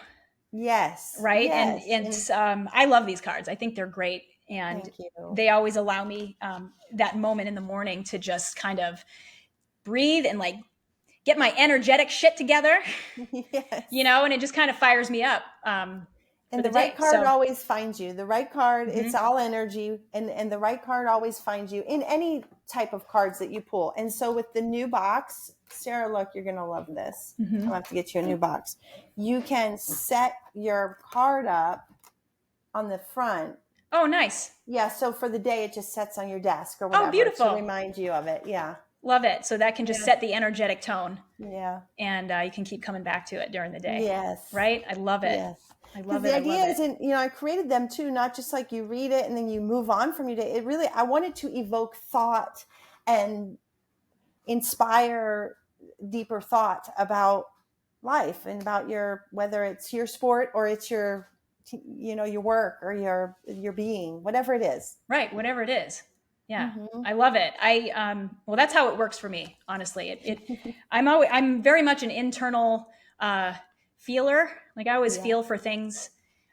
Yes. Right. Yes. And I love these cards. I think they're great. And Thank you. They always allow me that moment in the morning to just kind of breathe and like get my energetic shit together, Yes. And it just kind of fires me up. And the right card always finds you. The right card, it's all energy, and the right card always finds you in any type of cards that you pull. And so with the new box, Sarah, look, you're going to love this. I'll have to get you a new box. You can set your card up on the front. Oh, nice. Yeah, so for the day, it just sets on your desk or whatever. Oh, beautiful. To remind you of it, yeah. Love it. So that can just set the energetic tone. Yeah. And you can keep coming back to it during the day. Yes. Right? I love it. Yes. I love it. The idea isn't, I created them too, not just like you read it and then you move on from your day. It really, I wanted to evoke thought and inspire deeper thought about life and about whether it's your sport or it's your work or your being, whatever it is. Right. Whatever it is. Yeah. I love it. Well, that's how it works for me, honestly. I'm very much an internal feeler. Like I always feel for things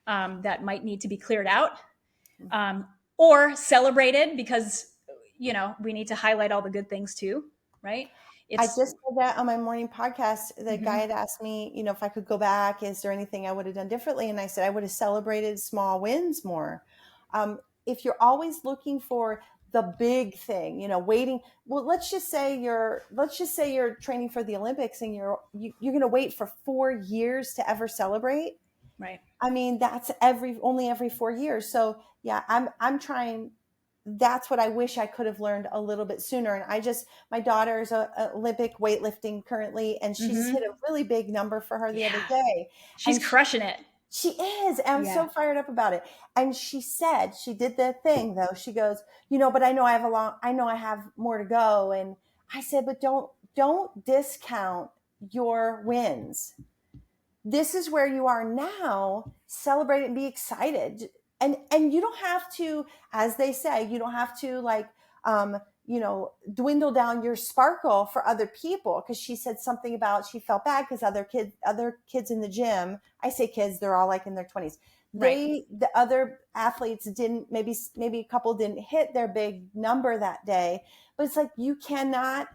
that might need to be cleared out or celebrated because, we need to highlight all the good things too. Right. I just said that on my morning podcast. The guy had asked me, if I could go back, is there anything I would have done differently? And I said, I would have celebrated small wins more. If you're always looking for the big thing, waiting. Well, let's just say you're training for the Olympics and you're going to wait for 4 years to ever celebrate. Right. I mean, that's only every 4 years. So yeah, I'm trying. That's what I wish I could have learned a little bit sooner. And my daughter is a Olympic weightlifting currently, and she's hit a really big number for her the other day. She's crushing it. She is. And I'm so fired up about it. And she said, she did the thing though. She goes, but I know I have more to go. And I said, but don't discount your wins. This is where you are now. Celebrate and be excited. And you don't have to, as they say, you don't have to dwindle down your sparkle for other people. Cause she said something about, she felt bad because other kids in the gym, I say kids, they're all like in their 20s. The other athletes didn't, maybe a couple didn't hit their big number that day, but it's like, you cannot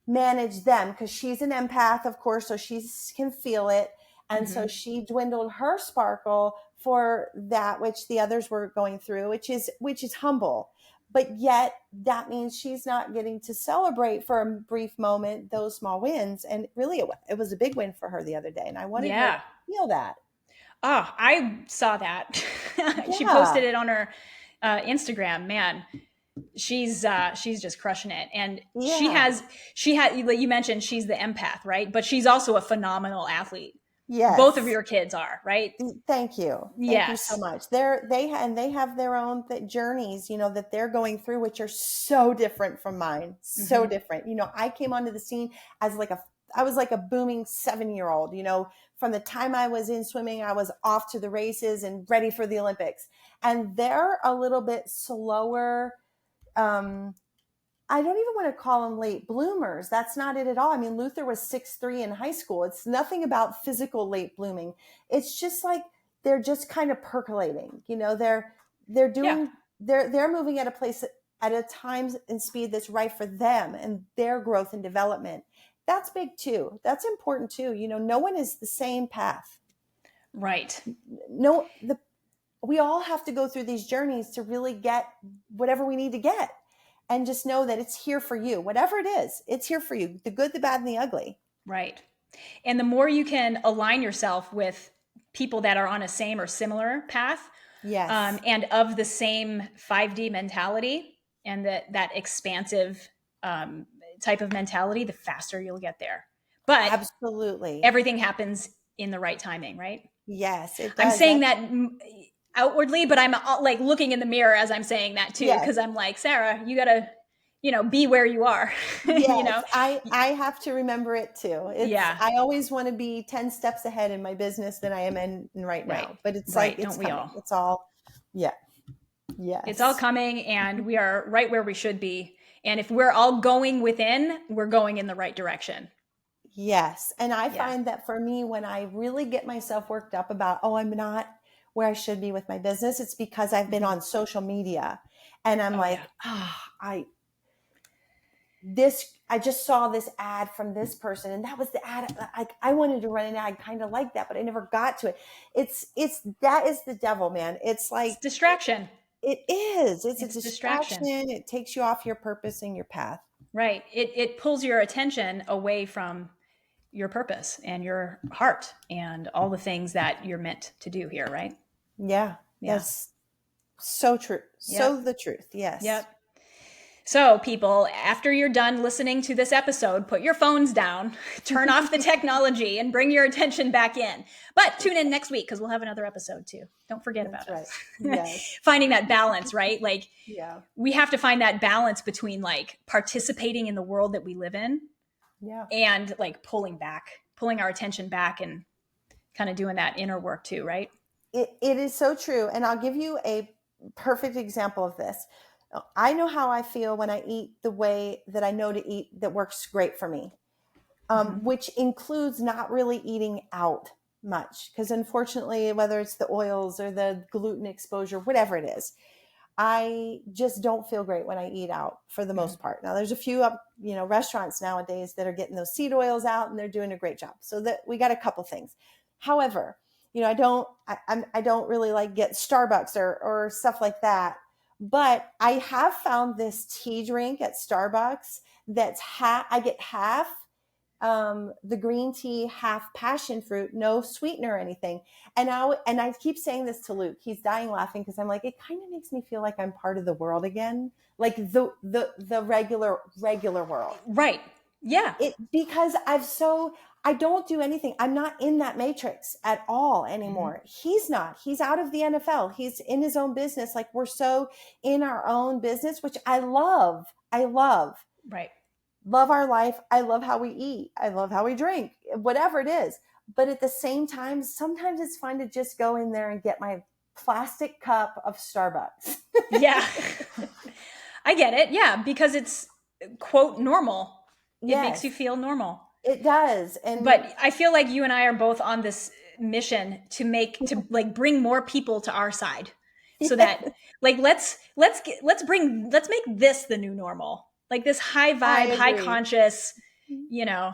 manage them because she's an empath, of course. So she can feel it. And so she dwindled her sparkle for that, which the others were going through, which is humble. But yet that means she's not getting to celebrate for a brief moment those small wins. And really, it was a big win for her the other day. And I wanted her to feel that. Oh, I saw that. She posted it on her Instagram. Man, she's just crushing it. And she had, like you mentioned, she's the empath, right? But she's also a phenomenal athlete. Yes. Both of your kids are, right? Thank you. Thank you so much. They have their own journeys, that they're going through, which are so different from mine. So different. I came onto the scene as I was like a booming 7-year-old, from the time I was in swimming, I was off to the races and ready for the Olympics. And they're a little bit slower. I don't even want to call them late bloomers. That's not it at all. I mean, Luther was 6'3" in high school. It's nothing about physical late blooming. It's just like, they're just kind of percolating, they're moving at a place at a time and speed that's right for them and their growth and development. That's big too. That's important too. No one is the same path. Right. We all have to go through these journeys to really get whatever we need to get. and just know that it's here for you. Whatever it is, it's here for you. The good, the bad, and the ugly. Right. And the more you can align yourself with people that are on a same or similar path, Yes. and of the same 5D mentality and that expansive type of mentality, the faster you'll get there. But Absolutely. everything happens in the right timing, right? Yes, it I'm does. saying that outwardly, but I'm like looking in the mirror as I'm saying that too, Yes. because I'm like, Sarah, you gotta, be where you are. Yes, I have to remember it too. Yeah, I always want to be 10 steps ahead in my business than I am in right right, now. But it's like right. it's Don't we coming. all? It's all, yeah. It's all Yes. coming, and we are right where we should be. And if we're all going within, we're going in the right direction. Yes. And I Yeah. find that for me, when I really get myself worked up about, oh, I'm not where I should be with my business, it's because I've been on social media and I'm Oh yeah. like, I just saw this ad from this person and that was the ad. I wanted to run an ad kind of like that, but I never got to it. That is the devil, man. It's It's like, distraction. it is, it's a It's distraction. distraction. It takes you off your purpose and your path. Right. It pulls your attention away from your purpose and your heart and all the things that you're meant to do here, right? Yeah. Yeah. That's so true. So Yep. the truth. Yes. Yep. So, people, after you're done listening to this episode, put your phones down, turn off the technology, and bring your attention back in. But tune in next week because we'll have another episode too. Don't forget That's about right. us. Yes. Finding that balance, right? Like, Yeah. we have to find that balance between like participating in the world that we live in Yeah. and like pulling our attention back and kind of doing that inner work too, right? It is so true. And I'll give you a perfect example of this. I know how I feel when I eat the way that I know to eat that works great for me, which includes not really eating out much. Because unfortunately, whether it's the oils or the gluten exposure, whatever it is, I just don't feel great when I eat out for the most part. Now, there's a few restaurants nowadays that are getting those seed oils out and they're doing a great job. So that we got a couple things. However, I don't really like get Starbucks or stuff like that. But I have found this tea drink at Starbucks that's I get half the green tea, half passion fruit, no sweetener or anything. And I keep saying this to Luke. He's dying laughing because I'm like, it kind of makes me feel like I'm part of the world again, like the regular world. Right. Yeah. Because I don't do anything. I'm not in that matrix at all anymore. He's not. He's out of the NFL. He's in his own business. Like we're so in our own business, which I love. Right. Love our life. I love how we eat. I love how we drink, whatever it is. But at the same time, sometimes it's fun to just go in there and get my plastic cup of Starbucks. Yeah. I get it. Yeah. Because it's quote normal. It makes you Yes, feel normal. it does. And But I feel like you and I are both on this mission to like bring more people to our side so that like let's make this the new normal. Like this high I vibe, high agree. conscious, you know,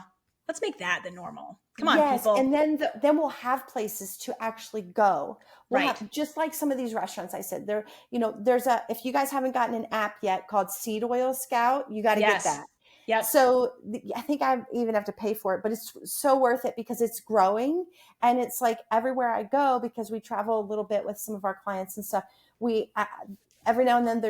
let's make that the normal. Come on, Yes, and people. then we'll have places to actually go. We'll Right. have just like some of these restaurants I said. There's if you guys haven't gotten an app yet called Seed Oil Scout, you got to get Yes. that. Yep. So I think I even have to pay for it, but it's so worth it because it's growing and it's like everywhere I go because we travel a little bit with some of our clients and stuff. We every now and then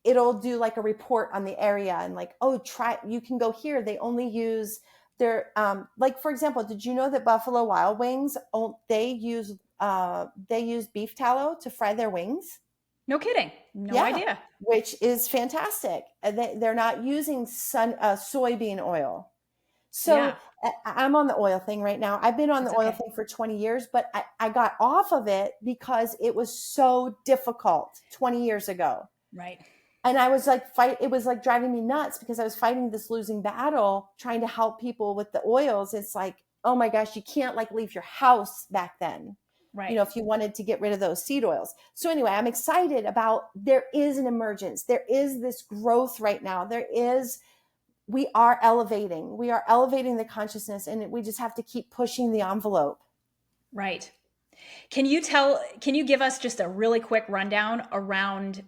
it'll do like a report on the area and like, oh, you can go here. They only use their like for example, did you know that Buffalo Wild Wings they use beef tallow to fry their wings? No kidding. No Yeah, idea. which is fantastic. They're not using soybean oil. So Yeah. I'm on the oil thing right now. I've been on It's the oil okay. thing for 20 years, but I got off of it because it was so difficult 20 years ago. Right. And I was like, it was like driving me nuts because I was fighting this losing battle trying to help people with the oils. It's like, oh my gosh, you can't like leave your house back then, Right. if you wanted to get rid of those seed oils. So anyway, I'm excited about, there is an emergence. There is this growth right now. We are elevating the consciousness and we just have to keep pushing the envelope. Right. Can you give us just a really quick rundown around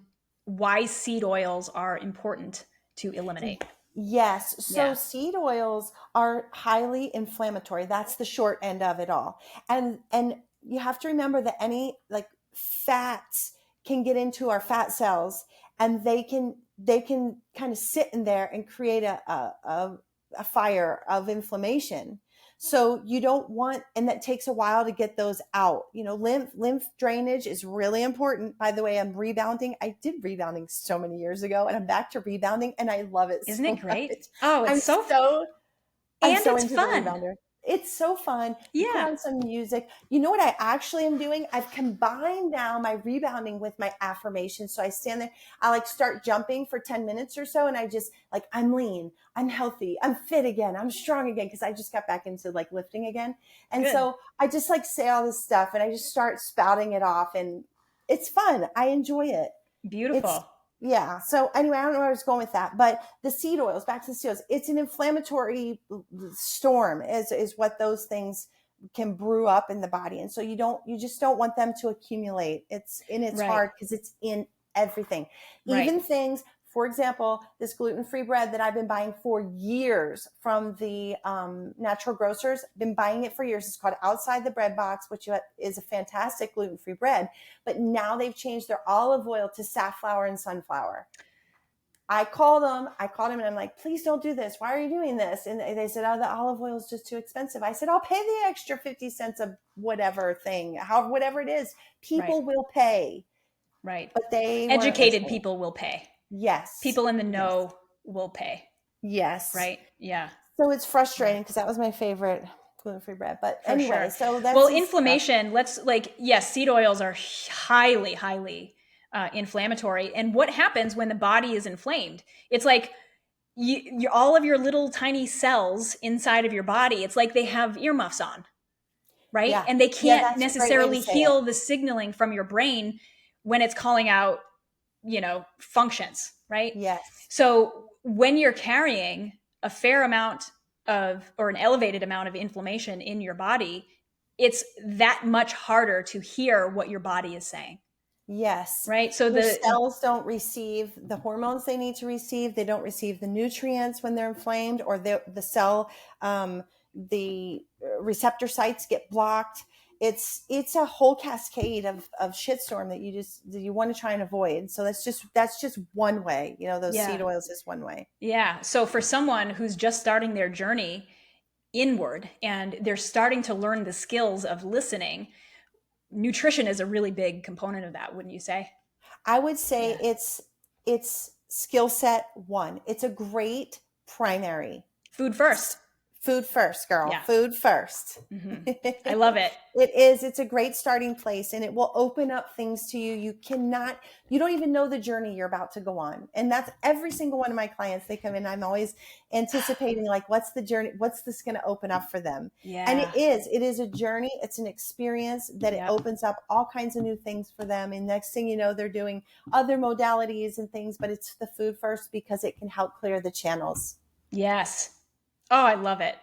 why seed oils are important to eliminate. Yes. So Yeah. seed oils are highly inflammatory. That's the short end of it all. And you have to remember that any like fats can get into our fat cells, and they can kind of sit in there and create a fire of inflammation. So you don't want, and that takes a while to get those out. Lymph drainage is really important. By the way, I'm rebounding. I did rebounding so many years ago, and I'm back to rebounding, and I love it Isn't so it great? much. Oh, I'm it's so, so I'm and so it's into the fun. rebounder. It's so fun. You put Yeah. on some music. You know what I actually am doing? I've combined now my rebounding with my affirmations. So I stand there, I like start jumping for 10 minutes or so. And I just like, I'm lean, I'm healthy, I'm fit again, I'm strong again. Cause I just got back into like lifting again. And Good. so I just like say all this stuff and I just start spouting it off, and it's fun. I enjoy it. It's Beautiful. Yeah. So anyway, I don't know where I was going with that, but the seed oils, back to the seed oils, it's an inflammatory storm is what those things can brew up in the body. And so you just don't want them to accumulate. It's Right. hard because it's in everything. Right. Even things, for example, this gluten-free bread that I've been buying for years from the natural grocers, been buying it for years. It's called Outside the Bread Box, which is a fantastic gluten-free bread. But now they've changed their olive oil to safflower and sunflower. I called them and I'm like, please don't do this. Why are you doing this? And they said, oh, the olive oil is just too expensive. I said, I'll pay the extra 50 cents of whatever thing, whatever it is. Right. People will pay. Right. But they weren't Educated listening. people will pay. Yes. People in the Yes. know will pay. Yes. Right. Yeah. So it's frustrating because that was my favorite gluten-free bread. But For anyway, sure. so that's Well, stuff. inflammation, yes, seed oils are highly, highly inflammatory. And what happens when the body is inflamed? It's like all of your little tiny cells inside of your body, it's like they have earmuffs on, right? Yeah. And they Yeah, can't that's a great way to necessarily say it. heal the signaling from your brain when it's calling out, functions, right? Yes. So when you're carrying a fair amount or an elevated amount of inflammation in your body, it's that much harder to hear what your body is saying. Yes. Right. So Your cells don't receive the hormones they need to receive. They don't receive the nutrients when they're inflamed, or the cell, the receptor sites get blocked. It's a whole cascade of shitstorm that you want to try and avoid. So that's just one way. Those seed oils is one way. Yeah. So for someone who's just starting their journey inward and they're starting to learn the skills of listening, nutrition is a really big component of that, wouldn't you say? I would say it's skill set one. It's a great primary. Food first. Food first, girl. Yeah. Food first. Mm-hmm. I love it. It is. It's a great starting place, and it will open up things to you. You don't even know the journey you're about to go on. And that's every single one of my clients. They come in, I'm always anticipating, like, what's the journey? What's this going to open up for them? Yeah. And it is a journey. It's an experience that it opens up all kinds of new things for them. And next thing you know, they're doing other modalities and things, but it's the food first because it can help clear the channels. Yes. Oh, I love it.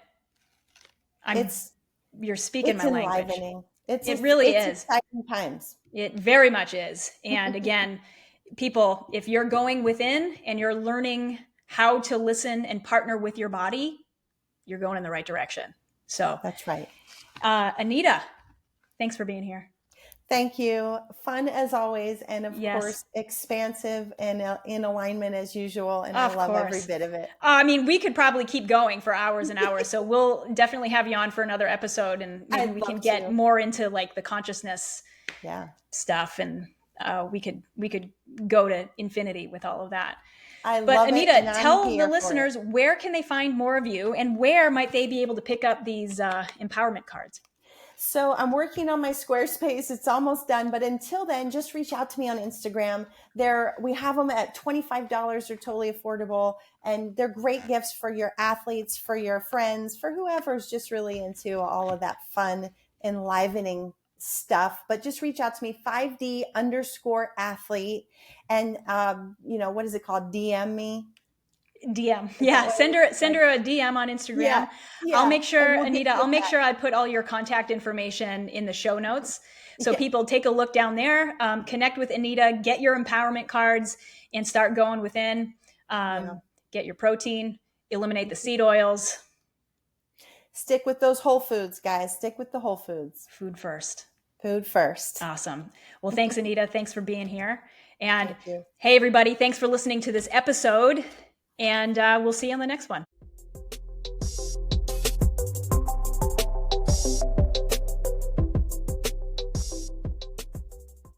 You're speaking my language. Enlivening. It really is. Exciting times. It very much is. And again, people, if you're going within and you're learning how to listen and partner with your body, you're going in the right direction. So that's right. Anita, thanks for being here. Thank you. Fun as always. And of course, expansive and in alignment as usual. And I love every bit of it. I mean, we could probably keep going for hours and hours. So we'll definitely have you on for another episode, and maybe we can get more into like the consciousness stuff. And we could go to infinity with all of that. But Anita, tell the listeners, where can they find more of you, and where might they be able to pick up these empowerment cards? So I'm working on my Squarespace. It's almost done. But until then, just reach out to me on Instagram. We have them at $25. They're totally affordable. And they're great gifts for your athletes, for your friends, for whoever's just really into all of that fun, enlivening stuff. But just reach out to me, 5D_athlete. And, what is it called? DM me. DM. Yeah. Send her a DM on Instagram. Yeah. I'll make sure, Anita, I put all your contact information in the show notes. So Yeah. people, take a look down there, connect with Anita, get your empowerment cards, and start going within. Yeah. Get your protein, eliminate the seed oils. Stick with those whole foods, guys. Stick with the whole foods. Food first. Food first. Awesome. Well, thanks, Anita. Thanks for being here. And Thank you. hey, everybody, thanks for listening to this episode. And we'll see you on the next one.